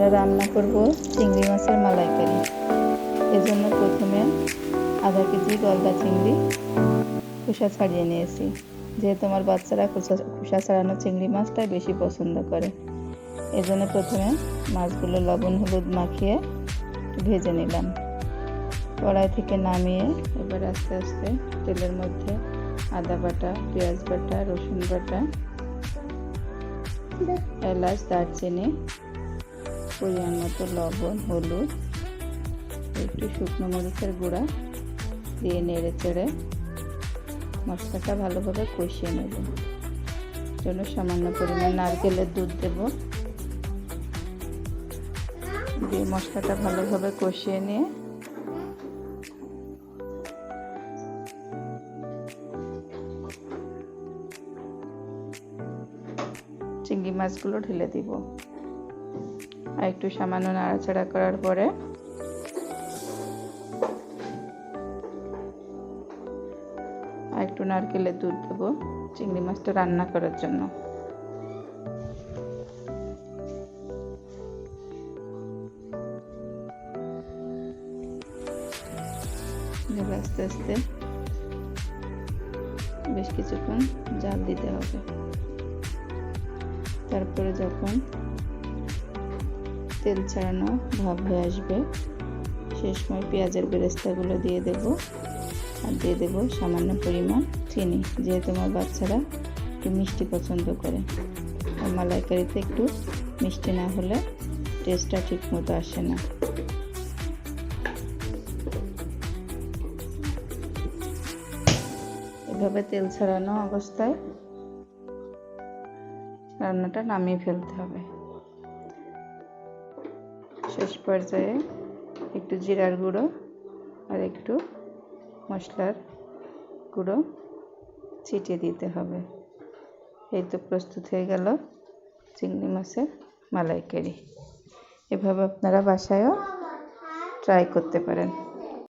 আমরা রান্না করব চিংড়ি মাছের মালাইকারি। এজন্য প্রথমে আধা কেজি গলদা চিংড়ি খোসা ছাড়িয়ে নিয়েছি। যেহেতু আমার বাচ্চারা খোসা ছাড়ানো চিংড়ি মাছটাই বেশি পছন্দ করে, এজন্য প্রথমে মাছগুলো লবণ হলুদ মাখিয়ে ভেজে নিলাম। কড়াই থেকে নামিয়ে এবার আস্তে আস্তে তেলের মধ্যে আদা বাটা, পেঁয়াজ বাটা, রসুন বাটা, এলাচ, দারচিনি, পরিমাণ মতো লবণ, হলুদ, একটু শুকনো মরিচের গুঁড়া দিয়ে নেড়ে চেড়ে মশলাটা ভালোভাবে কষিয়ে নেব। জন্য সামান্য পরিমাণ নারকেলের দুধ দেব। দিয়ে মশলাটা ভালোভাবে কষিয়ে নিয়ে চিংড়ি মাছগুলো ঢেলে দিব। আর একটু সামান্য নাড়াচাড়া করার পরে আর একটু নারকেলের দুধ দেব চিংড়ি মাছটা রান্না করার জন্য। আস্তে আস্তে বেশ কিছুক্ষণ জাল দিতে হবে। তারপরে যখন তেল ছাড়ানো ভাব হয়ে আসবে সেই সময় পেঁয়াজের বেরেস্তাগুলো দিয়ে দেব। আর দিয়ে দেব সামান্য পরিমাণ চিনি, যেহেতু আমার বাচ্চারা একটু মিষ্টি পছন্দ করে। আর মালাইকারিতে একটু মিষ্টি না হলে টেস্টটা ঠিক মতো আসে না। এভাবে তেল ছাড়ানো অবস্থায় রান্নাটা নামিয়ে ফেলতে হবে। শেষ পর্যায়ে একটু জিরার গুঁড়ো আর একটু মশলার গুঁড়ো ছিটিয়ে দিতে হবে। এই তো প্রস্তুত হয়ে গেল চিংড়ি মাছের মালাইকারি। এভাবে আপনারা বাসায়ও ট্রাই করতে পারেন।